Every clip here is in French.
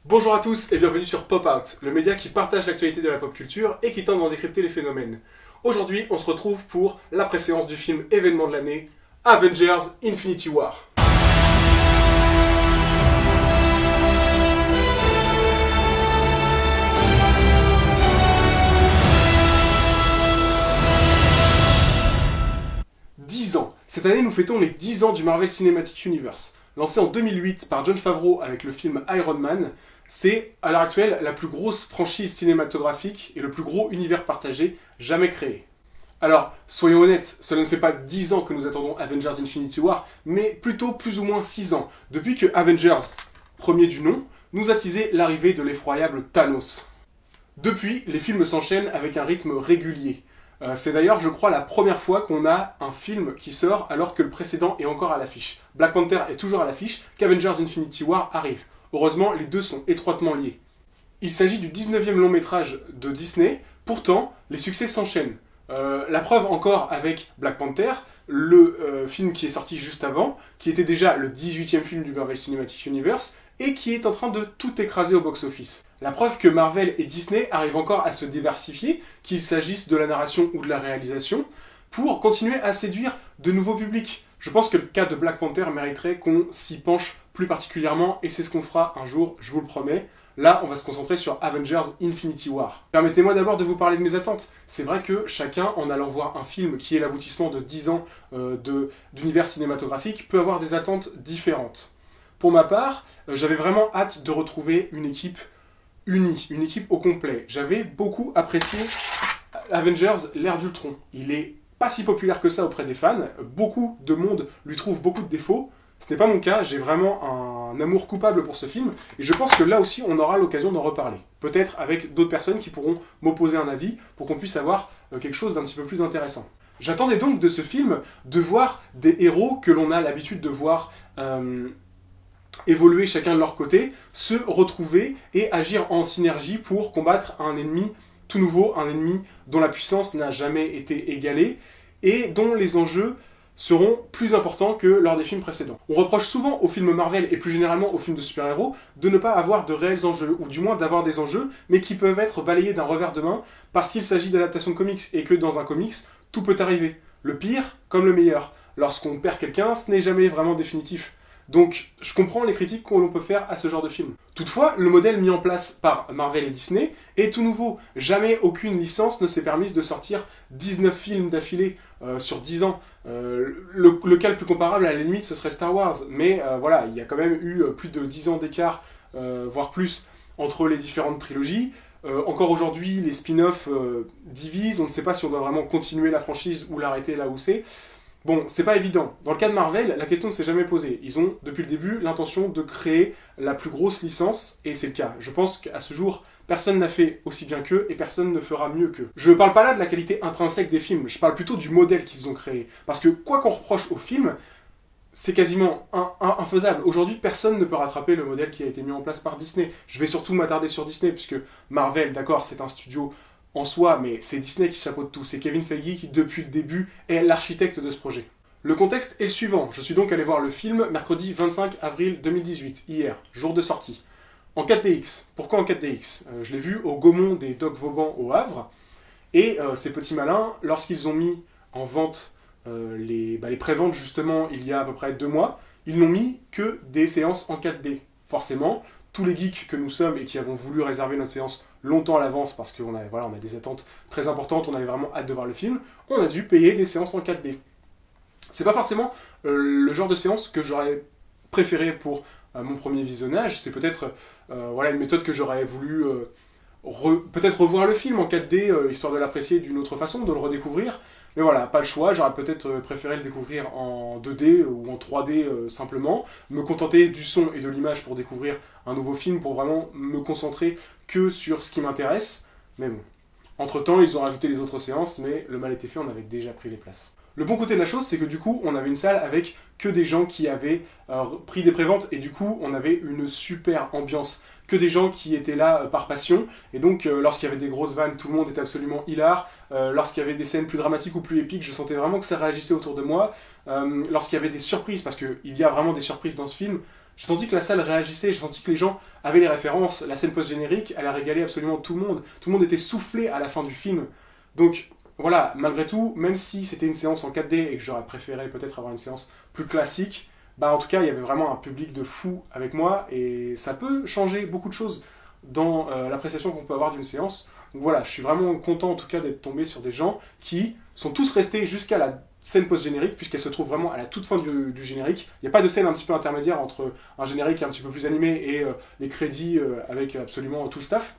Bonjour à tous et bienvenue sur Pop Out, le média qui partage l'actualité de la pop culture et qui tente d'en décrypter les phénomènes. Aujourd'hui, on se retrouve pour la préséance du film événement de l'année, Avengers Infinity War. Cette année, nous fêtons les 10 ans du Marvel Cinematic Universe. Lancé en 2008 par Jon Favreau avec le film Iron Man, c'est, à l'heure actuelle, la plus grosse franchise cinématographique et le plus gros univers partagé jamais créé. Alors, soyons honnêtes, cela ne fait pas 10 ans que nous attendons Avengers Infinity War, mais plutôt plus ou moins 6 ans, depuis que Avengers, premier du nom, nous a teasé l'arrivée de l'effroyable Thanos. Depuis, les films s'enchaînent avec un rythme régulier. C'est d'ailleurs, je crois, la première fois qu'on a un film qui sort alors que le précédent est encore à l'affiche. Black Panther est toujours à l'affiche, qu'Avengers Infinity War arrive. Heureusement, les deux sont étroitement liés. Il s'agit du 19e long métrage de Disney, pourtant, les succès s'enchaînent. La preuve encore avec Black Panther, le film qui est sorti juste avant, qui était déjà le 18e film du Marvel Cinematic Universe, et qui est en train de tout écraser au box-office. La preuve que Marvel et Disney arrivent encore à se diversifier, qu'il s'agisse de la narration ou de la réalisation, pour continuer à séduire de nouveaux publics. Je pense que le cas de Black Panther mériterait qu'on s'y penche plus particulièrement, et c'est ce qu'on fera un jour, je vous le promets. Là, on va se concentrer sur Avengers Infinity War. Permettez-moi d'abord de vous parler de mes attentes. C'est vrai que chacun, en allant voir un film qui est l'aboutissement de 10 ans d'univers cinématographique, peut avoir des attentes différentes. Pour ma part, j'avais vraiment hâte de retrouver une équipe unie, une équipe au complet. J'avais beaucoup apprécié Avengers l'ère d'Ultron. Il est pas si populaire que ça auprès des fans. Beaucoup de monde lui trouve beaucoup de défauts. Ce n'est pas mon cas, j'ai vraiment un amour coupable pour ce film, et je pense que là aussi on aura l'occasion d'en reparler. Peut-être avec d'autres personnes qui pourront m'opposer un avis pour qu'on puisse avoir quelque chose d'un petit peu plus intéressant. J'attendais donc de ce film de voir des héros que l'on a l'habitude de voir évoluer chacun de leur côté, se retrouver et agir en synergie pour combattre un ennemi tout nouveau, un ennemi dont la puissance n'a jamais été égalée et dont les enjeux seront plus importants que lors des films précédents. On reproche souvent aux films Marvel et plus généralement aux films de super-héros de ne pas avoir de réels enjeux, ou du moins d'avoir des enjeux, mais qui peuvent être balayés d'un revers de main parce qu'il s'agit d'adaptation de comics et que dans un comics, tout peut arriver. Le pire comme le meilleur. Lorsqu'on perd quelqu'un, ce n'est jamais vraiment définitif. Donc, je comprends les critiques que l'on peut faire à ce genre de film. Toutefois, le modèle mis en place par Marvel et Disney est tout nouveau. Jamais aucune licence ne s'est permise de sortir 19 films d'affilée sur 10 ans. Le cas le plus comparable, à la limite, ce serait Star Wars. Mais voilà, il y a quand même eu plus de 10 ans d'écart, voire plus, entre les différentes trilogies. Encore aujourd'hui, les spin-offs divisent. On ne sait pas si on doit vraiment continuer la franchise ou l'arrêter là où c'est. Bon, c'est pas évident. Dans le cas de Marvel, la question ne s'est jamais posée. Ils ont, depuis le début, l'intention de créer la plus grosse licence, et c'est le cas. Je pense qu'à ce jour, personne n'a fait aussi bien qu'eux, et personne ne fera mieux qu'eux. Je ne parle pas là de la qualité intrinsèque des films, je parle plutôt du modèle qu'ils ont créé. Parce que, quoi qu'on reproche aux films, c'est quasiment infaisable. Aujourd'hui, personne ne peut rattraper le modèle qui a été mis en place par Disney. Je vais surtout m'attarder sur Disney, puisque Marvel, d'accord, c'est un studio en soi, mais c'est Disney qui chapeaute tout. C'est Kevin Feige qui, depuis le début, est l'architecte de ce projet. Le contexte est le suivant. Je suis donc allé voir le film mercredi 25 avril 2018, hier, jour de sortie. En 4DX. Pourquoi en 4DX ? Je l'ai vu au Gaumont des Docks Vauban au Havre. Et ces petits malins, lorsqu'ils ont mis en vente les préventes, justement, il y a à peu près 2 mois, ils n'ont mis que des séances en 4D. Forcément, tous les geeks que nous sommes et qui avons voulu réserver notre séance longtemps à l'avance parce qu'on a des attentes très importantes, on avait vraiment hâte de voir le film, on a dû payer des séances en 4D. C'est pas forcément le genre de séance que j'aurais préféré pour mon premier visionnage, c'est peut-être une méthode que j'aurais voulu peut-être revoir le film en 4D, histoire de l'apprécier d'une autre façon, de le redécouvrir. Mais voilà, pas le choix, j'aurais peut-être préféré le découvrir en 2D ou en 3D simplement, me contenter du son et de l'image pour découvrir un nouveau film, pour vraiment me concentrer que sur ce qui m'intéresse. Mais bon, entre-temps, ils ont rajouté les autres séances, mais le mal était fait, on avait déjà pris les places. Le bon côté de la chose, c'est que du coup, on avait une salle avec que des gens qui avaient pris des préventes, et du coup, on avait une super ambiance. Que des gens qui étaient là par passion, et donc lorsqu'il y avait des grosses vannes, tout le monde était absolument hilar. Lorsqu'il y avait des scènes plus dramatiques ou plus épiques, je sentais vraiment que ça réagissait autour de moi. Lorsqu'il y avait des surprises, parce qu'il y a vraiment des surprises dans ce film, J'ai senti que la salle réagissait, j'ai senti que les gens avaient les références. La scène post-générique, elle a régalé absolument tout le monde. Tout le monde était soufflé à la fin du film. Donc voilà, malgré tout, même si c'était une séance en 4D et que j'aurais préféré peut-être avoir une séance plus classique, bah en tout cas, il y avait vraiment un public de fous avec moi et ça peut changer beaucoup de choses dans l'appréciation qu'on peut avoir d'une séance. Donc voilà, je suis vraiment content en tout cas d'être tombé sur des gens qui sont tous restés jusqu'à la scène post-générique, puisqu'elle se trouve vraiment à la toute fin du générique. Il n'y a pas de scène un petit peu intermédiaire entre un générique un petit peu plus animé et les crédits avec absolument tout le staff.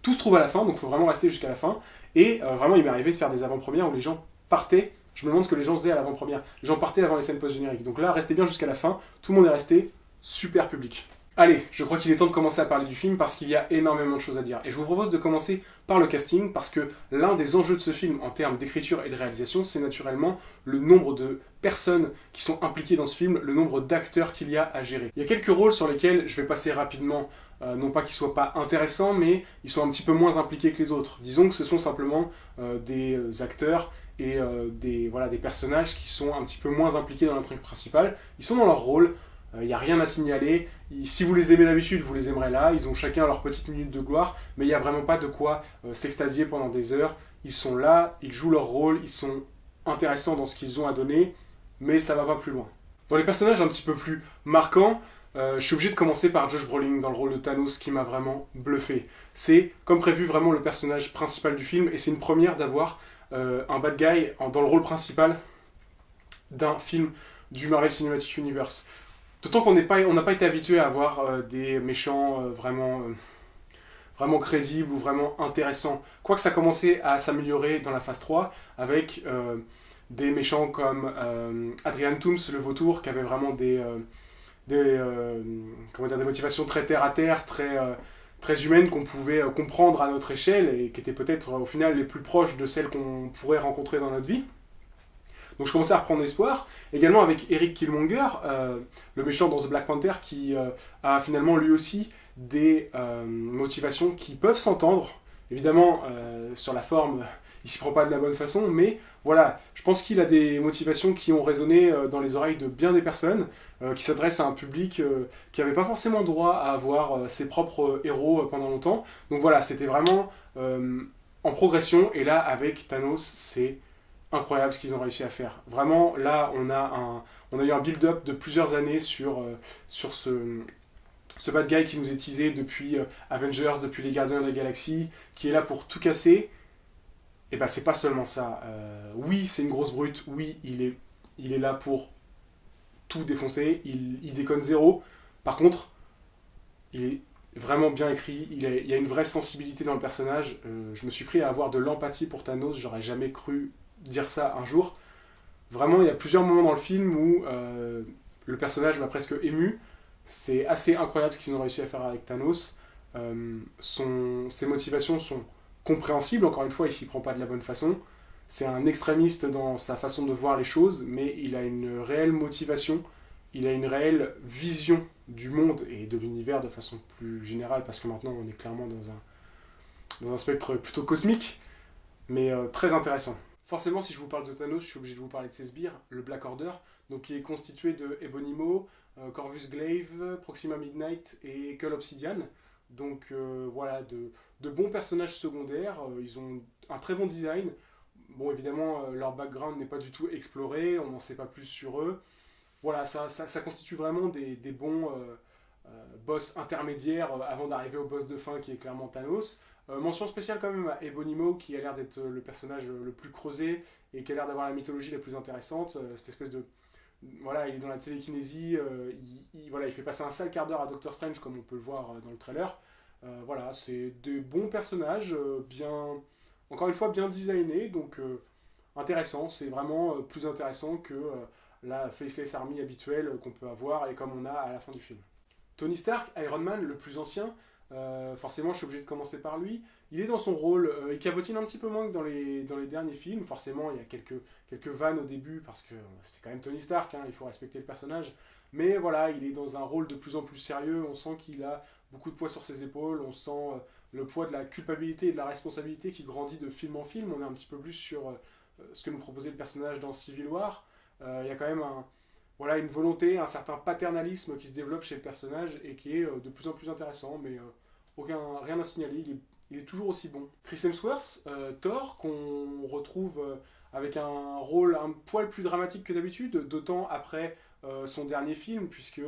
Tout se trouve à la fin, donc il faut vraiment rester jusqu'à la fin. Et vraiment, il m'est arrivé de faire des avant-premières où les gens partaient. Je me demande ce que les gens faisaient à l'avant-première. Les gens partaient avant les scènes post-génériques. Donc là, restez bien jusqu'à la fin. Tout le monde est resté. Super public. Allez, je crois qu'il est temps de commencer à parler du film parce qu'il y a énormément de choses à dire. Et je vous propose de commencer par le casting parce que l'un des enjeux de ce film en termes d'écriture et de réalisation, c'est naturellement le nombre de personnes qui sont impliquées dans ce film, le nombre d'acteurs qu'il y a à gérer. Il y a quelques rôles sur lesquels je vais passer rapidement, non pas qu'ils soient pas intéressants, mais ils sont un petit peu moins impliqués que les autres. Disons que ce sont simplement des acteurs et des personnages qui sont un petit peu moins impliqués dans l'intrigue principale. Ils sont dans leur rôle. Il n'y a rien à signaler. Si vous les aimez d'habitude, vous les aimerez là. Ils ont chacun leur petite minute de gloire, mais il n'y a vraiment pas de quoi s'extasier pendant des heures. Ils sont là, ils jouent leur rôle, ils sont intéressants dans ce qu'ils ont à donner, mais ça va pas plus loin. Dans les personnages un petit peu plus marquants, je suis obligé de commencer par Josh Brolin dans le rôle de Thanos qui m'a vraiment bluffé. C'est, comme prévu, vraiment le personnage principal du film, et c'est une première d'avoir un bad guy dans le rôle principal d'un film du Marvel Cinematic Universe. D'autant qu'on n'a pas été habitué à avoir des méchants vraiment crédibles ou vraiment intéressants. Quoique ça commençait à s'améliorer dans la phase 3 avec des méchants comme Adrian Toomes, le vautour, qui avait vraiment des motivations très terre-à-terre, très humaines qu'on pouvait comprendre à notre échelle et qui étaient peut-être au final les plus proches de celles qu'on pourrait rencontrer dans notre vie. Donc je commençais à reprendre espoir. Également avec Eric Killmonger, le méchant dans The Black Panther, qui a finalement lui aussi des motivations qui peuvent s'entendre. Évidemment, sur la forme, il s'y prend pas de la bonne façon, mais voilà, je pense qu'il a des motivations qui ont résonné dans les oreilles de bien des personnes, qui s'adressent à un public qui n'avait pas forcément droit à avoir ses propres héros pendant longtemps. Donc voilà, c'était vraiment en progression, et là, avec Thanos, c'est incroyable ce qu'ils ont réussi à faire. Vraiment, là, on a eu un build-up de plusieurs années sur ce bad guy qui nous est teasé depuis Avengers, depuis les Gardiens de la Galaxie, qui est là pour tout casser. Et ben, c'est pas seulement ça. Oui, c'est une grosse brute. Oui, il est là pour tout défoncer. Il déconne zéro. Par contre, il est vraiment bien écrit. Il y a une vraie sensibilité dans le personnage. Je me suis pris à avoir de l'empathie pour Thanos. J'aurais jamais cru dire ça un jour. Vraiment, il y a plusieurs moments dans le film où le personnage m'a presque ému. C'est assez incroyable ce qu'ils ont réussi à faire avec Thanos. Ses motivations sont compréhensibles. Encore une fois, il s'y prend pas de la bonne façon. C'est un extrémiste dans sa façon de voir les choses, mais il a une réelle motivation. Il a une réelle vision du monde et de l'univers de façon plus générale, parce que maintenant on est clairement dans un spectre plutôt cosmique, mais très intéressant. Forcément, si je vous parle de Thanos, je suis obligé de vous parler de ses sbires, le Black Order, donc qui est constitué de Ebonimo, Corvus Glaive, Proxima Midnight et Cull Obsidian. Donc voilà, de bons personnages secondaires, ils ont un très bon design. Bon, évidemment, leur background n'est pas du tout exploré, on n'en sait pas plus sur eux. Voilà, ça constitue vraiment des bons boss intermédiaires avant d'arriver au boss de fin qui est clairement Thanos. Mention spéciale quand même à Ebonimo qui a l'air d'être le personnage le plus creusé et qui a l'air d'avoir la mythologie la plus intéressante. Cette espèce de... Voilà, il est dans la télékinésie, il fait passer un sale quart d'heure à Doctor Strange comme on peut le voir dans le trailer. Voilà, c'est des bons personnages, encore une fois bien designés, donc intéressant. C'est vraiment plus intéressant que la Faceless Army habituelle qu'on peut avoir et comme on a à la fin du film. Tony Stark, Iron Man, le plus ancien, forcément je suis obligé de commencer par lui. Il est dans son rôle, il cabotine un petit peu moins que dans les derniers films. Forcément il y a quelques vannes au début parce que c'est quand même Tony Stark, hein, il faut respecter le personnage. Mais voilà, il est dans un rôle de plus en plus sérieux, on sent qu'il a beaucoup de poids sur ses épaules, on sent le poids de la culpabilité et de la responsabilité qui grandit de film en film. On est un petit peu plus sur ce que nous proposait le personnage dans Civil War. Il y a quand même voilà, une volonté, un certain paternalisme qui se développe chez le personnage et qui est de plus en plus intéressant, mais rien à signaler, il est toujours aussi bon. Chris Hemsworth, Thor, qu'on retrouve avec un rôle un poil plus dramatique que d'habitude, d'autant après son dernier film, puisque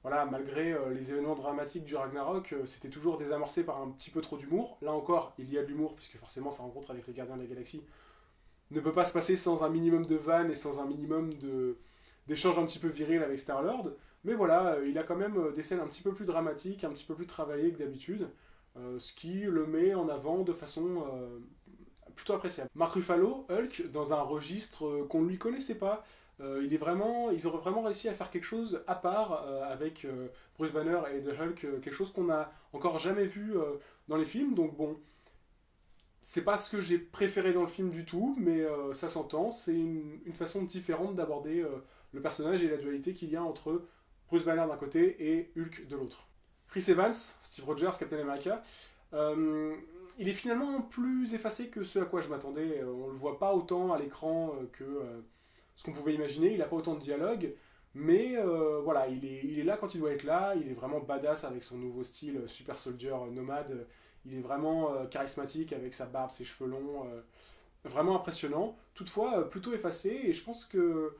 voilà, malgré les événements dramatiques du Ragnarok, c'était toujours désamorcé par un petit peu trop d'humour. Là encore, il y a de l'humour, puisque forcément sa rencontre avec les Gardiens de la Galaxie ne peut pas se passer sans un minimum de vannes et sans un minimum d'échanges un petit peu virils avec Star-Lord. Mais voilà, il a quand même des scènes un petit peu plus dramatiques, un petit peu plus travaillées que d'habitude, ce qui le met en avant de façon plutôt appréciable. Mark Ruffalo, Hulk, dans un registre qu'on ne lui connaissait pas. Ils auraient vraiment réussi à faire quelque chose à part avec Bruce Banner et The Hulk, quelque chose qu'on n'a encore jamais vu dans les films. Donc bon, c'est pas ce que j'ai préféré dans le film du tout, mais ça s'entend. C'est une façon différente d'aborder le personnage et la dualité qu'il y a entre Bruce Banner d'un côté et Hulk de l'autre. Chris Evans, Steve Rogers, Captain America, il est finalement plus effacé que ce à quoi je m'attendais. On le voit pas autant à l'écran que ce qu'on pouvait imaginer. Il a pas autant de dialogue, mais voilà, il est là quand il doit être là. Il est vraiment badass avec son nouveau style super soldier nomade. Il est vraiment charismatique avec sa barbe, ses cheveux longs, vraiment impressionnant. Toutefois, plutôt effacé, et je pense que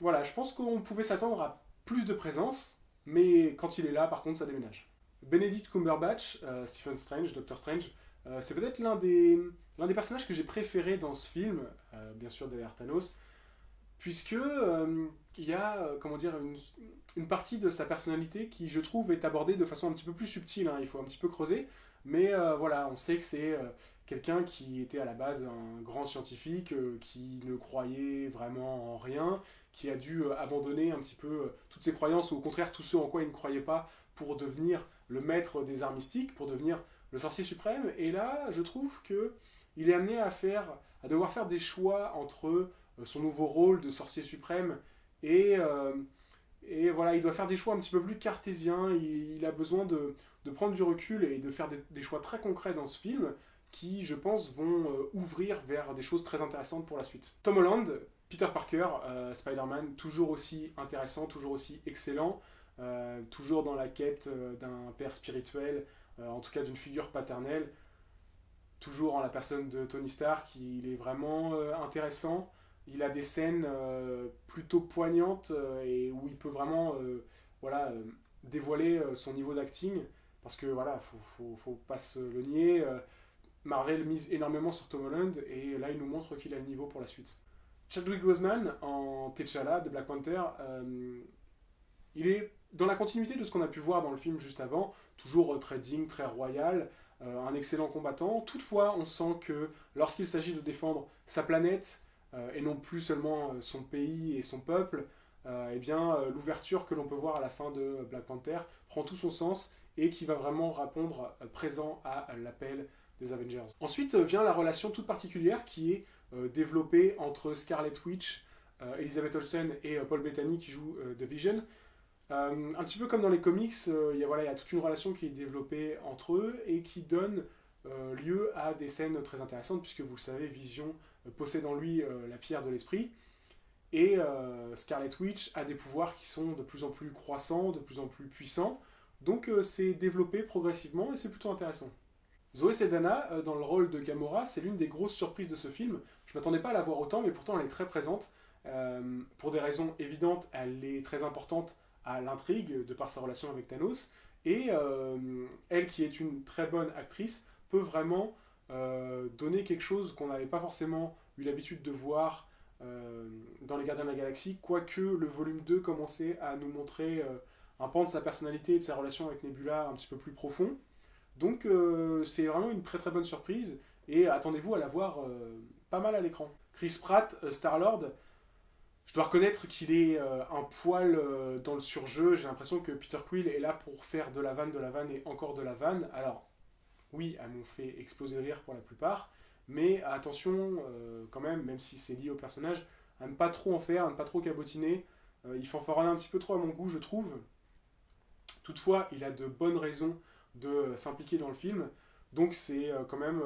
voilà, je pense qu'on pouvait s'attendre à plus de présence, mais quand il est là, par contre, ça déménage. Benedict Cumberbatch, Stephen Strange, Doctor Strange, c'est peut-être l'un des personnages que j'ai préféré dans ce film, bien sûr derrière Thanos, puisque il y a comment dire, une partie de sa personnalité qui, je trouve, est abordée de façon un petit peu plus subtile, hein, il faut un petit peu creuser, mais voilà, on sait que c'est quelqu'un qui était à la base un grand scientifique, qui ne croyait vraiment en rien, qui a dû abandonner un petit peu toutes ses croyances, ou au contraire tout ce en quoi il ne croyait pas, pour devenir le maître des arts mystiques, pour devenir le sorcier suprême, et là, je trouve que il est amené à devoir faire des choix entre son nouveau rôle de sorcier suprême et, voilà, il doit faire des choix un petit peu plus cartésiens. Il a besoin de prendre du recul et de faire des choix très concrets dans ce film qui, je pense, vont ouvrir vers des choses très intéressantes pour la suite. Tom Holland, Peter Parker, Spider-Man, toujours aussi intéressant, toujours aussi excellent, toujours dans la quête d'un père spirituel, en tout cas d'une figure paternelle, toujours en la personne de Tony Stark. Il est vraiment intéressant. Il a des scènes plutôt poignantes et où il peut vraiment voilà, dévoiler son niveau d'acting, parce que voilà, faut pas se le nier. Marvel mise énormément sur Tom Holland et là il nous montre qu'il a le niveau pour la suite. Chadwick Boseman en T'Challa de Black Panther, il est dans la continuité de ce qu'on a pu voir dans le film juste avant, toujours très digne, très royal, un excellent combattant. Toutefois, on sent que lorsqu'il s'agit de défendre sa planète, et non plus seulement son pays et son peuple, eh bien, l'ouverture que l'on peut voir à la fin de Black Panther prend tout son sens et qui va vraiment répondre présent à l'appel des Avengers. Ensuite vient la relation toute particulière qui est développée entre Scarlet Witch, Elizabeth Olsen et Paul Bettany qui joue The Vision. Un petit peu comme dans les comics, il y a toute une relation qui est développée entre eux et qui donne lieu à des scènes très intéressantes, puisque vous le savez, Vision possède en lui la pierre de l'esprit, et Scarlet Witch a des pouvoirs qui sont de plus en plus croissants, de plus en plus puissants, donc c'est développé progressivement et c'est plutôt intéressant. Zoé Saldana, dans le rôle de Gamora, c'est l'une des grosses surprises de ce film. Je m'attendais pas à la voir autant, mais pourtant elle est très présente. Pour des raisons évidentes, elle est très importante à l'intrigue, de par sa relation avec Thanos, et elle, qui est une très bonne actrice, peut vraiment donner quelque chose qu'on n'avait pas forcément eu l'habitude de voir dans Les Gardiens de la Galaxie, quoique le volume 2 commençait à nous montrer un pan de sa personnalité et de sa relation avec Nebula un petit peu plus profond. Donc c'est vraiment une très très bonne surprise, et attendez-vous à la voir pas mal à l'écran. Chris Pratt, Star-Lord, je dois reconnaître qu'il est un poil dans le surjeu. J'ai l'impression que Peter Quill est là pour faire de la vanne et encore de la vanne. Alors, oui, elles m'ont fait exploser de rire pour la plupart, mais attention quand même si c'est lié au personnage, à ne pas trop en faire, à ne pas trop cabotiner. Il fanfaronne un petit peu trop à mon goût, je trouve. Toutefois, il a de bonnes raisons de s'impliquer dans le film, donc c'est quand même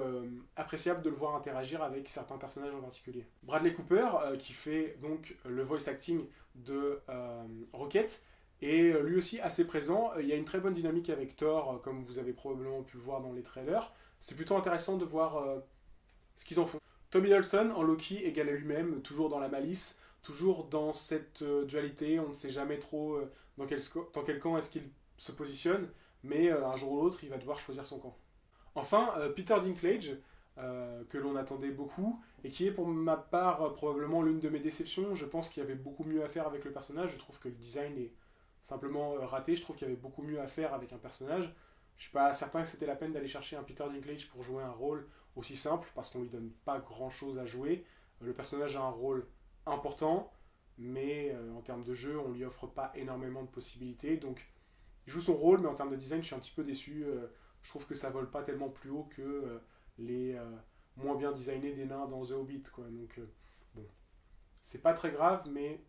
appréciable de le voir interagir avec certains personnages en particulier. Bradley Cooper, qui fait donc le voice acting de Rocket est lui aussi assez présent. Il y a une très bonne dynamique avec Thor, comme vous avez probablement pu le voir dans les trailers. C'est plutôt intéressant de voir ce qu'ils en font. Tom Hiddleston en Loki égale à lui-même, toujours dans la malice, toujours dans cette dualité, on ne sait jamais trop dans quel camp est-ce qu'il se positionne, mais un jour ou l'autre, il va devoir choisir son camp. Enfin, Peter Dinklage, que l'on attendait beaucoup, et qui est pour ma part probablement l'une de mes déceptions. Je pense qu'il y avait beaucoup mieux à faire avec le personnage, je trouve que le design est simplement raté, je trouve qu'il y avait beaucoup mieux à faire avec un personnage. Je suis pas certain que c'était la peine d'aller chercher un Peter Dinklage pour jouer un rôle aussi simple, parce qu'on lui donne pas grand chose à jouer. Le personnage a un rôle important, mais en termes de jeu, on lui offre pas énormément de possibilités, donc il joue son rôle, mais en termes de design, je suis un petit peu déçu. Je trouve que ça vole pas tellement plus haut que les moins bien designés des nains dans The Hobbit, quoi. Donc, bon, c'est pas très grave, mais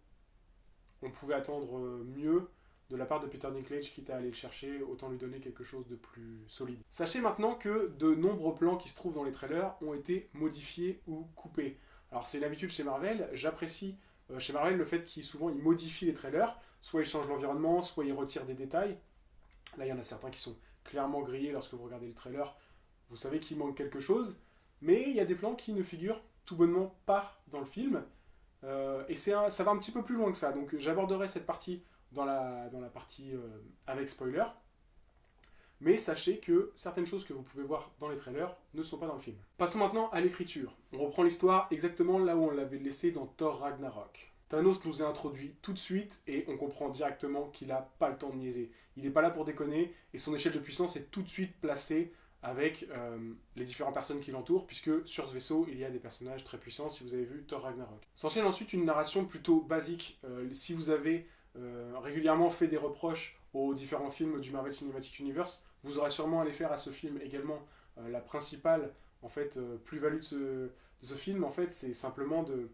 on pouvait attendre mieux de la part de Peter Dinklage, quitte à aller le chercher, autant lui donner quelque chose de plus solide. Sachez maintenant que de nombreux plans qui se trouvent dans les trailers ont été modifiés ou coupés. Alors c'est l'habitude chez Marvel, j'apprécie chez Marvel le fait qu'ils souvent ils modifient les trailers, soit ils changent l'environnement, soit ils retirent des détails. Là il y en a certains qui sont clairement grillés lorsque vous regardez le trailer, vous savez qu'il manque quelque chose, mais il y a des plans qui ne figurent tout bonnement pas dans le film, et ça va un petit peu plus loin que ça, donc j'aborderai cette partie dans la partie avec spoiler. Mais sachez que certaines choses que vous pouvez voir dans les trailers ne sont pas dans le film. Passons maintenant à l'écriture. On reprend l'histoire exactement là où on l'avait laissé dans Thor Ragnarok. Thanos nous est introduit tout de suite et on comprend directement qu'il n'a pas le temps de niaiser. Il n'est pas là pour déconner et son échelle de puissance est tout de suite placée avec les différentes personnes qui l'entourent, puisque sur ce vaisseau, il y a des personnages très puissants, si vous avez vu Thor Ragnarok. S'enchaîne ensuite une narration plutôt basique. Si vous avez régulièrement fait des reproches aux différents films du Marvel Cinematic Universe, vous aurez sûrement à les faire à ce film également. La principale en fait, plus-value de ce film, en fait, c'est simplement de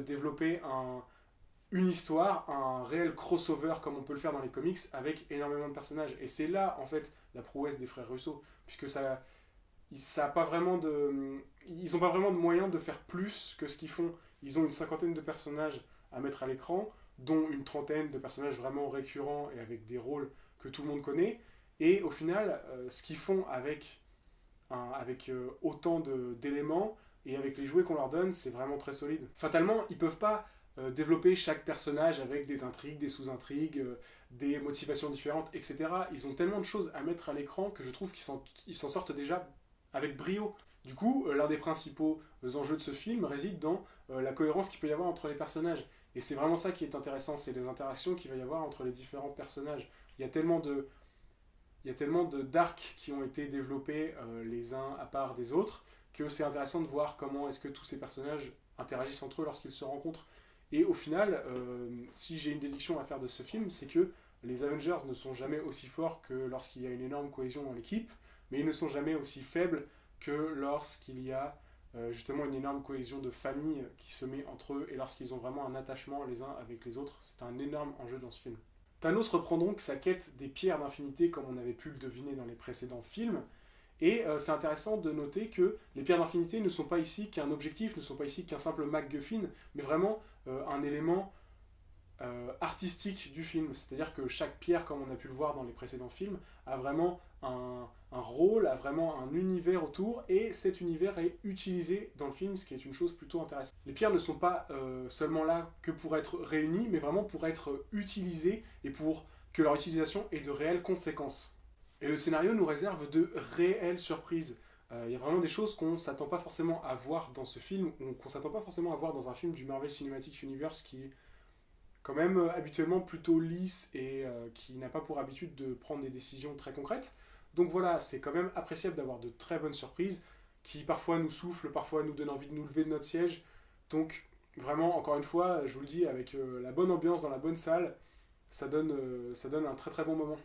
développer une histoire, un réel crossover comme on peut le faire dans les comics avec énormément de personnages. Et c'est là, en fait, la prouesse des frères Russo, puisque ça a pas vraiment ils n'ont pas vraiment de moyens de faire plus que ce qu'ils font. Ils ont une cinquantaine de personnages à mettre à l'écran, dont une trentaine de personnages vraiment récurrents et avec des rôles que tout le monde connaît. Et au final, ce qu'ils font avec autant d'éléments et avec les jouets qu'on leur donne, c'est vraiment très solide. Fatalement, ils peuvent pas développer chaque personnage avec des intrigues, des sous-intrigues, des motivations différentes, etc. Ils ont tellement de choses à mettre à l'écran que je trouve qu'ils s'en sortent déjà avec brio. Du coup, l'un des principaux enjeux de ce film réside dans la cohérence qu'il peut y avoir entre les personnages. Et c'est vraiment ça qui est intéressant, c'est les interactions qu'il va y avoir entre les différents personnages. Il y a tellement d'arcs qui ont été développés les uns à part des autres que c'est intéressant de voir comment est-ce que tous ces personnages interagissent entre eux lorsqu'ils se rencontrent. Et au final, si j'ai une déduction à faire de ce film, c'est que les Avengers ne sont jamais aussi forts que lorsqu'il y a une énorme cohésion dans l'équipe, mais ils ne sont jamais aussi faibles que lorsqu'il y a justement une énorme cohésion de famille qui se met entre eux et lorsqu'ils ont vraiment un attachement les uns avec les autres. C'est un énorme enjeu dans ce film. Thanos reprend donc sa quête des pierres d'infinité comme on avait pu le deviner dans les précédents films, et c'est intéressant de noter que les pierres d'infinité ne sont pas ici qu'un objectif, ne sont pas ici qu'un simple MacGuffin, mais vraiment un élément artistique du film. C'est-à-dire que chaque pierre, comme on a pu le voir dans les précédents films, a vraiment un rôle, a vraiment un univers autour, et cet univers est utilisé dans le film, ce qui est une chose plutôt intéressante. Les pierres ne sont pas seulement là que pour être réunies, mais vraiment pour être utilisées, et pour que leur utilisation ait de réelles conséquences. Et le scénario nous réserve de réelles surprises. Il y a vraiment des choses qu'on ne s'attend pas forcément à voir dans ce film, ou qu'on ne s'attend pas forcément à voir dans un film du Marvel Cinematic Universe qui est quand même habituellement plutôt lisse et qui n'a pas pour habitude de prendre des décisions très concrètes. Donc voilà, c'est quand même appréciable d'avoir de très bonnes surprises qui parfois nous soufflent, parfois nous donnent envie de nous lever de notre siège. Donc vraiment, encore une fois, je vous le dis, avec la bonne ambiance dans la bonne salle, ça donne un très très bon moment.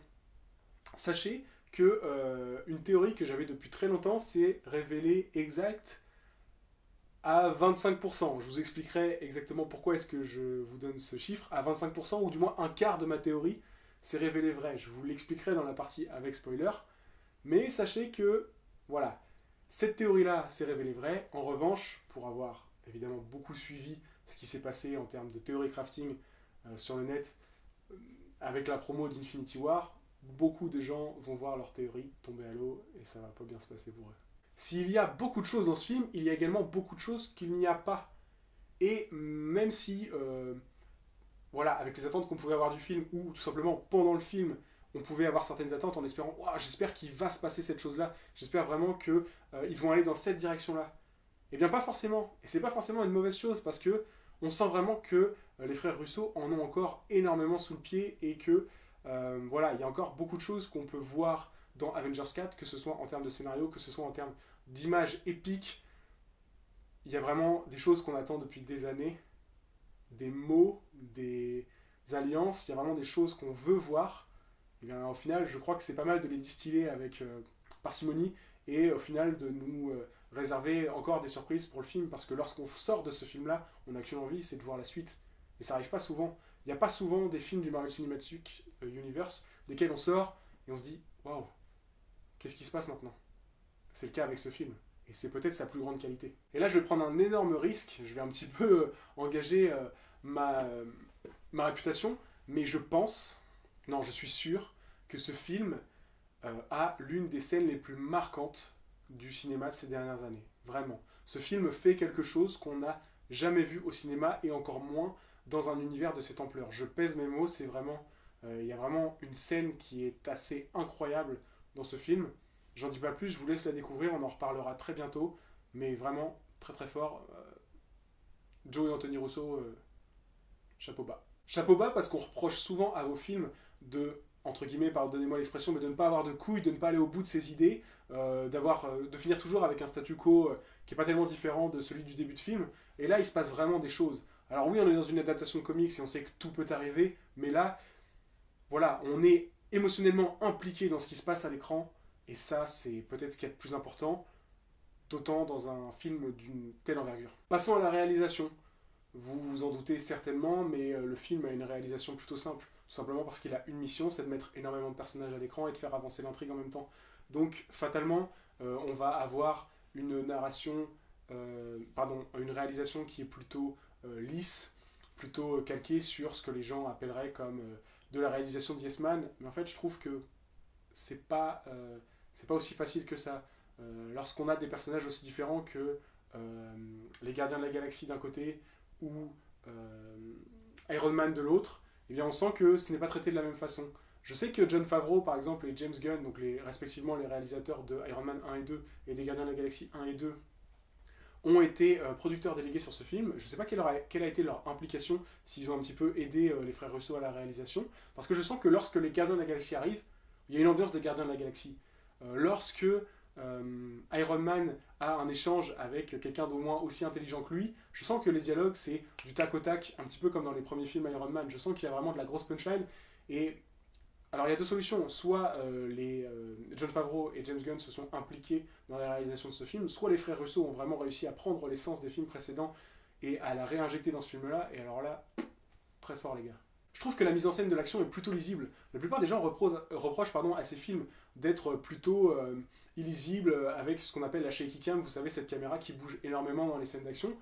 Sachez que une théorie que j'avais depuis très longtemps s'est révélée exacte à 25%. Je vous expliquerai exactement pourquoi est-ce que je vous donne ce chiffre. À 25%, ou du moins un quart de ma théorie s'est révélé vrai. Je vous l'expliquerai dans la partie avec spoiler. Mais sachez que, voilà, cette théorie-là s'est révélée vraie. En revanche, pour avoir évidemment beaucoup suivi ce qui s'est passé en termes de théorie crafting sur le net avec la promo d'Infinity War, beaucoup de gens vont voir leur théorie tomber à l'eau et ça va pas bien se passer pour eux. S'il y a beaucoup de choses dans ce film, il y a également beaucoup de choses qu'il n'y a pas. Et même si, voilà, avec les attentes qu'on pouvait avoir du film, ou tout simplement pendant le film, on pouvait avoir certaines attentes en espérant, wow, j'espère qu'il va se passer cette chose-là, j'espère vraiment qu'ils vont aller dans cette direction-là. Eh bien, pas forcément. Et c'est pas forcément une mauvaise chose parce que on sent vraiment que les frères Russo en ont encore énormément sous le pied et que voilà, il y a encore beaucoup de choses qu'on peut voir dans Avengers 4, que ce soit en termes de scénario, que ce soit en termes d'images épiques. Il y a vraiment des choses qu'on attend depuis des années, des mots, des alliances, il y a vraiment des choses qu'on veut voir. Et bien, au final, je crois que c'est pas mal de les distiller avec parcimonie et au final de nous réserver encore des surprises pour le film parce que lorsqu'on sort de ce film-là, on n'a qu'une envie, c'est de voir la suite. Et ça arrive pas souvent. Il n'y a pas souvent des films du Marvel Cinematic Universe desquels on sort et on se dit waouh, qu'est-ce qui se passe maintenant? C'est le cas avec ce film. Et c'est peut-être sa plus grande qualité. Et là, je vais prendre un énorme risque. Je vais un petit peu engager ma réputation. Mais je pense, non, je suis sûr, que ce film a l'une des scènes les plus marquantes du cinéma de ces dernières années. Vraiment. Ce film fait quelque chose qu'on n'a jamais vu au cinéma et encore moins dans un univers de cette ampleur. Je pèse mes mots, c'est vraiment... Il y a vraiment une scène qui est assez incroyable dans ce film. J'en dis pas plus, je vous laisse la découvrir, on en reparlera très bientôt, mais vraiment très très fort. Joe et Anthony Russo, chapeau bas. Chapeau bas parce qu'on reproche souvent à vos films de, entre guillemets, pardonnez-moi l'expression, mais de ne pas avoir de couilles, de ne pas aller au bout de ses idées, de finir toujours avec un statu quo qui n'est pas tellement différent de celui du début de film. Et là, il se passe vraiment des choses. Alors oui, on est dans une adaptation de comics et on sait que tout peut arriver, mais là, voilà, on est émotionnellement impliqué dans ce qui se passe à l'écran. Et ça, c'est peut-être ce qui est le plus important, d'autant dans un film d'une telle envergure. Passons à la réalisation. Vous vous en doutez certainement, mais le film a une réalisation plutôt simple. Tout simplement parce qu'il a une mission, c'est de mettre énormément de personnages à l'écran et de faire avancer l'intrigue en même temps. Donc, fatalement, on va avoir une narration, une réalisation qui est plutôt lisse, plutôt calquée sur ce que les gens appelleraient comme de la réalisation de Yes Man. Mais en fait, je trouve que c'est pas aussi facile que ça. Lorsqu'on a des personnages aussi différents que les Gardiens de la Galaxie d'un côté ou Iron Man de l'autre, eh bien on sent que ce n'est pas traité de la même façon. Je sais que Jon Favreau, par exemple, et James Gunn, donc respectivement les réalisateurs de Iron Man 1 et 2 et des Gardiens de la Galaxie 1 et 2, ont été producteurs délégués sur ce film. Je ne sais pas quelle a été leur implication, s'ils ont un petit peu aidé les frères Russo à la réalisation, parce que je sens que lorsque les Gardiens de la Galaxie arrivent, il y a une ambiance des Gardiens de la Galaxie. Lorsque Iron Man a un échange avec quelqu'un d'au moins aussi intelligent que lui, je sens que les dialogues, c'est du tac au tac, un petit peu comme dans les premiers films Iron Man. Je sens qu'il y a vraiment de la grosse punchline. Et alors il y a deux solutions. Soit Jon Favreau et James Gunn se sont impliqués dans la réalisation de ce film, soit les frères Russo ont vraiment réussi à prendre l'essence des films précédents et à la réinjecter dans ce film-là. Et alors là, très fort les gars. Je trouve que la mise en scène de l'action est plutôt lisible. La plupart des gens reprochent à ces films d'être plutôt illisibles avec ce qu'on appelle la shaky cam, vous savez, cette caméra qui bouge énormément dans les scènes d'action.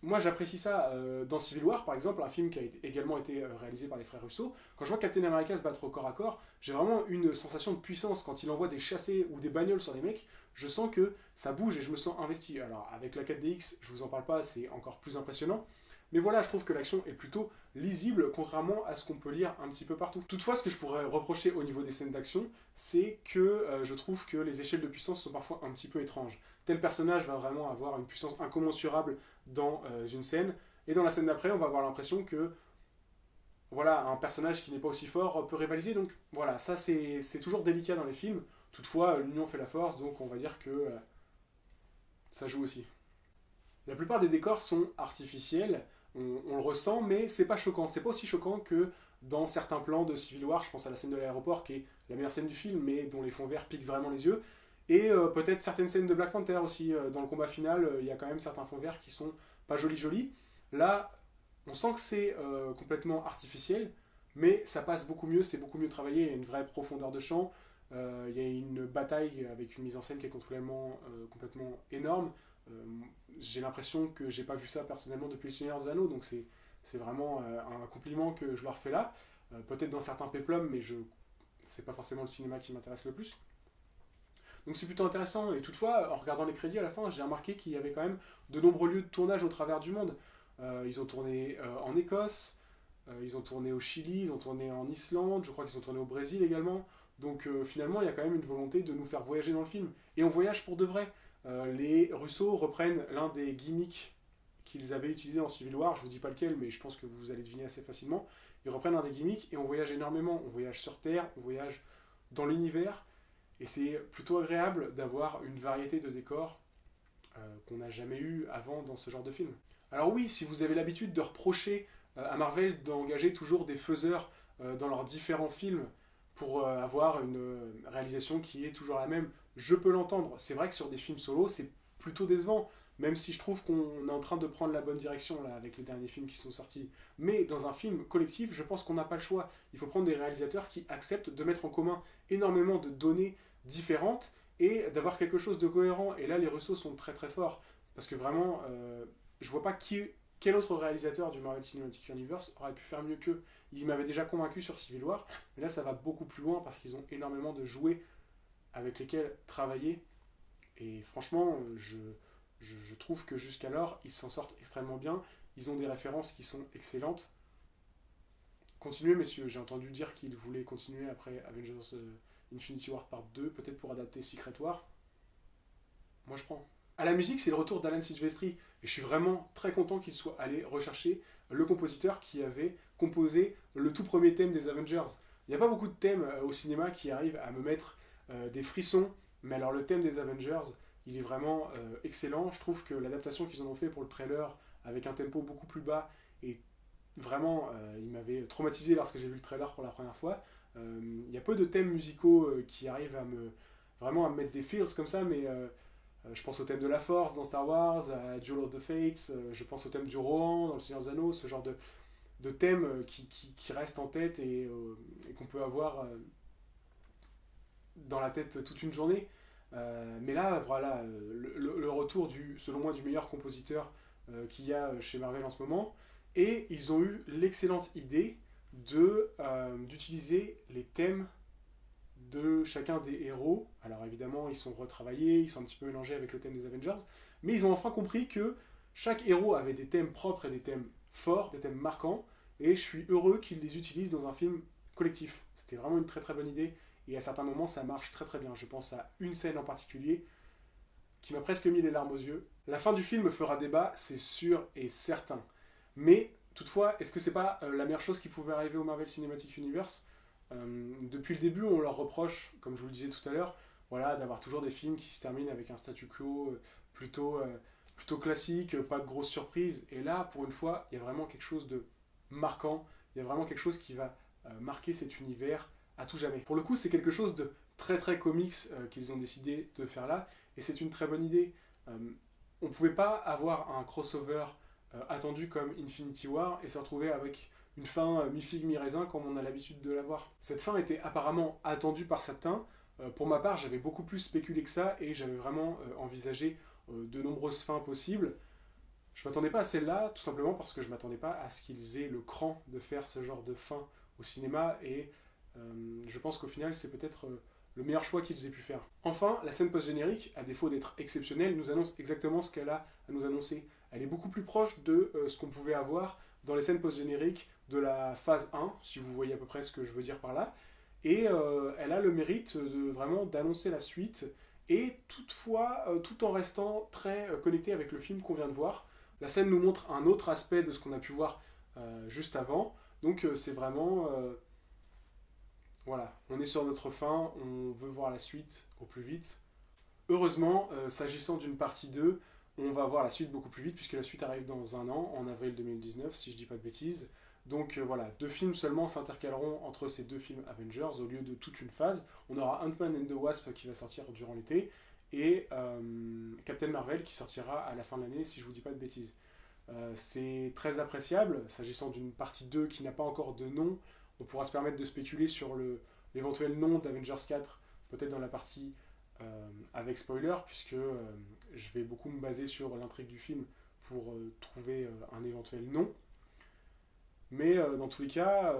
Moi j'apprécie ça dans Civil War par exemple, un film qui a également été réalisé par les frères Russo. Quand je vois Captain America se battre au corps à corps, j'ai vraiment une sensation de puissance. Quand il envoie des chassés ou des bagnoles sur les mecs, je sens que ça bouge et je me sens investi. Alors avec la 4DX, je vous en parle pas, c'est encore plus impressionnant. Mais voilà, je trouve que l'action est plutôt lisible, contrairement à ce qu'on peut lire un petit peu partout. Toutefois, ce que je pourrais reprocher au niveau des scènes d'action, c'est que je trouve que les échelles de puissance sont parfois un petit peu étranges. Tel personnage va vraiment avoir une puissance incommensurable dans une scène, et dans la scène d'après, on va avoir l'impression que voilà, un personnage qui n'est pas aussi fort peut rivaliser. Donc voilà, ça c'est toujours délicat dans les films. Toutefois, l'union fait la force, donc on va dire que ça joue aussi. La plupart des décors sont artificiels, on le ressent, mais c'est pas choquant. C'est pas aussi choquant que dans certains plans de Civil War, je pense à la scène de l'aéroport qui est la meilleure scène du film, mais dont les fonds verts piquent vraiment les yeux. Et peut-être certaines scènes de Black Panther aussi, dans le combat final, il y a quand même certains fonds verts qui sont pas jolis. Là, on sent que c'est complètement artificiel, mais ça passe beaucoup mieux, c'est beaucoup mieux travaillé, il y a une vraie profondeur de champ, il y a une bataille avec une mise en scène qui est complètement énorme. J'ai l'impression que j'ai pas vu ça personnellement depuis le Seigneur des Anneaux, donc c'est C'est vraiment un compliment que je leur fais là. Peut-être dans certains péplums, mais c'est pas forcément le cinéma qui m'intéresse le plus. Donc c'est plutôt intéressant. Et toutefois, en regardant les crédits à la fin, j'ai remarqué qu'il y avait quand même de nombreux lieux de tournage au travers du monde. Ils ont tourné en Écosse, ils ont tourné au Chili, ils ont tourné en Islande, je crois qu'ils ont tourné au Brésil également. Donc finalement, il y a quand même une volonté de nous faire voyager dans le film. Et on voyage pour de vrai. Les Russo reprennent l'un des gimmicks qu'ils avaient utilisé en Civil War, je vous dis pas lequel, mais je pense que vous allez deviner assez facilement. Ils reprennent un des gimmicks et on voyage énormément. On voyage sur Terre, on voyage dans l'univers, et c'est plutôt agréable d'avoir une variété de décors qu'on n'a jamais eu avant dans ce genre de film. Alors oui, si vous avez l'habitude de reprocher à Marvel d'engager toujours des faiseurs dans leurs différents films pour avoir une réalisation qui est toujours la même, je peux l'entendre. C'est vrai que sur des films solo, c'est plutôt décevant, même si je trouve qu'on est en train de prendre la bonne direction là avec les derniers films qui sont sortis. Mais dans un film collectif, je pense qu'on n'a pas le choix. Il faut prendre des réalisateurs qui acceptent de mettre en commun énormément de données différentes et d'avoir quelque chose de cohérent. Et là, les Russo sont très très forts. Parce que vraiment, je vois pas quel autre réalisateur du Marvel Cinematic Universe aurait pu faire mieux qu'eux. Ils m'avaient déjà convaincu sur Civil War, mais là ça va beaucoup plus loin parce qu'ils ont énormément de jouets avec lesquels travailler. Et franchement, je trouve que jusqu'alors, ils s'en sortent extrêmement bien. Ils ont des références qui sont excellentes. Continuez, messieurs. J'ai entendu dire qu'ils voulaient continuer après Avengers Infinity War Part 2, peut-être pour adapter Secret War. Moi, je prends. À la musique, c'est le retour d'Alan Silvestri. Et je suis vraiment très content qu'il soit allé rechercher le compositeur qui avait composé le tout premier thème des Avengers. Il n'y a pas beaucoup de thèmes au cinéma qui arrivent à me mettre des frissons, mais alors le thème des Avengers, il est vraiment excellent. Je trouve que l'adaptation qu'ils en ont fait pour le trailer, avec un tempo beaucoup plus bas, est vraiment, il m'avait traumatisé lorsque j'ai vu le trailer pour la première fois. Il y a peu de thèmes musicaux qui arrivent vraiment à me mettre des feels comme ça, mais je pense au thème de la Force dans Star Wars, à Duel of the Fates, je pense au thème du Rohan dans Le Seigneur des Anneaux, ce genre de thèmes qui restent en tête et qu'on peut avoir dans la tête toute une journée. Mais là, voilà, le retour selon moi, du meilleur compositeur qu'il y a chez Marvel en ce moment. Et ils ont eu l'excellente idée d'utiliser les thèmes de chacun des héros. Alors évidemment, ils sont retravaillés, ils sont un petit peu mélangés avec le thème des Avengers, mais ils ont enfin compris que chaque héros avait des thèmes propres et des thèmes forts, des thèmes marquants, et je suis heureux qu'ils les utilisent dans un film collectif. C'était vraiment une très très bonne idée, et à certains moments, ça marche très très bien. Je pense à une scène en particulier qui m'a presque mis les larmes aux yeux. La fin du film fera débat, c'est sûr et certain. Mais toutefois, est-ce que c'est pas la meilleure chose qui pouvait arriver au Marvel Cinematic Universe? Depuis le début, on leur reproche, comme je vous le disais tout à l'heure, voilà, d'avoir toujours des films qui se terminent avec un statu quo plutôt classique, pas de grosses surprises. Et là, pour une fois, il y a vraiment quelque chose de marquant, il y a vraiment quelque chose qui va marquer cet univers à tout jamais. Pour le coup, c'est quelque chose de très très comics qu'ils ont décidé de faire là, et c'est une très bonne idée. On ne pouvait pas avoir un crossover attendu comme Infinity War et se retrouver avec une fin mi-figue mi-raisin comme on a l'habitude de l'avoir. Cette fin était apparemment attendue par certains. Pour ma part, j'avais beaucoup plus spéculé que ça et j'avais vraiment envisagé de nombreuses fins possibles. Je m'attendais pas à celle-là, tout simplement parce que je m'attendais pas à ce qu'ils aient le cran de faire ce genre de fin au cinéma et je pense qu'au final, c'est peut-être le meilleur choix qu'ils aient pu faire. Enfin, la scène post-générique, à défaut d'être exceptionnelle, nous annonce exactement ce qu'elle a à nous annoncer. Elle est beaucoup plus proche de ce qu'on pouvait avoir dans les scènes post-génériques de la phase 1, si vous voyez à peu près ce que je veux dire par là. Et elle a le mérite de vraiment d'annoncer la suite, et toutefois, tout en restant très connecté avec le film qu'on vient de voir. La scène nous montre un autre aspect de ce qu'on a pu voir juste avant, donc c'est vraiment... voilà, on est sur notre fin, on veut voir la suite au plus vite. Heureusement, s'agissant d'une partie 2, on va voir la suite beaucoup plus vite, puisque la suite arrive dans un an, en avril 2019, si je dis pas de bêtises. Donc voilà, 2 films seulement s'intercaleront entre ces 2 films Avengers, au lieu de toute une phase. On aura Ant-Man and the Wasp qui va sortir durant l'été, et Captain Marvel qui sortira à la fin de l'année, si je vous dis pas de bêtises. C'est très appréciable, s'agissant d'une partie 2 qui n'a pas encore de nom. On pourra se permettre de spéculer sur l'éventuel nom d'Avengers 4, peut-être dans la partie avec spoiler, puisque je vais beaucoup me baser sur l'intrigue du film pour trouver un éventuel nom. Mais dans tous les cas,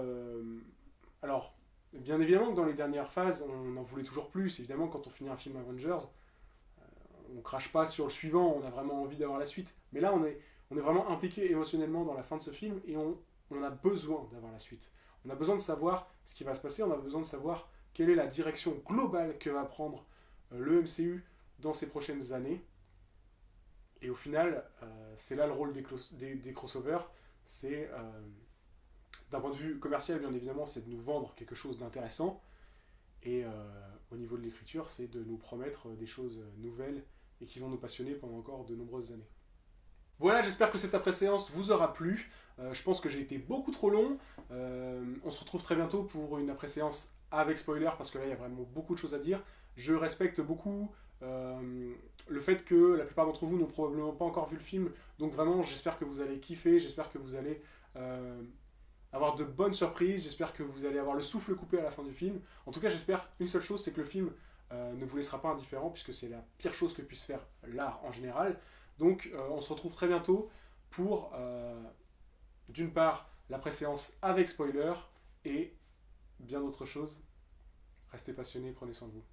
alors, bien évidemment que dans les dernières phases, on en voulait toujours plus. Évidemment, quand on finit un film Avengers, on crache pas sur le suivant, on a vraiment envie d'avoir la suite. Mais là, on est vraiment impliqué émotionnellement dans la fin de ce film et on a besoin d'avoir la suite. On a besoin de savoir ce qui va se passer, on a besoin de savoir quelle est la direction globale que va prendre le MCU dans ces prochaines années. Et au final, c'est là le rôle des crossovers. C'est, d'un point de vue commercial, bien évidemment, c'est de nous vendre quelque chose d'intéressant. Et au niveau de l'écriture, c'est de nous promettre des choses nouvelles et qui vont nous passionner pendant encore de nombreuses années. Voilà, j'espère que cette après-séance vous aura plu. Je pense que j'ai été beaucoup trop long. On se retrouve très bientôt pour une après-séance avec spoiler, parce que là, il y a vraiment beaucoup de choses à dire. Je respecte beaucoup le fait que la plupart d'entre vous n'ont probablement pas encore vu le film. Donc vraiment, j'espère que vous allez kiffer, j'espère que vous allez avoir de bonnes surprises, j'espère que vous allez avoir le souffle coupé à la fin du film. En tout cas, j'espère une seule chose, c'est que le film ne vous laissera pas indifférent, puisque c'est la pire chose que puisse faire l'art en général. Donc on se retrouve très bientôt pour, d'une part, la préséance avec spoiler, et bien d'autres choses. Restez passionnés, prenez soin de vous.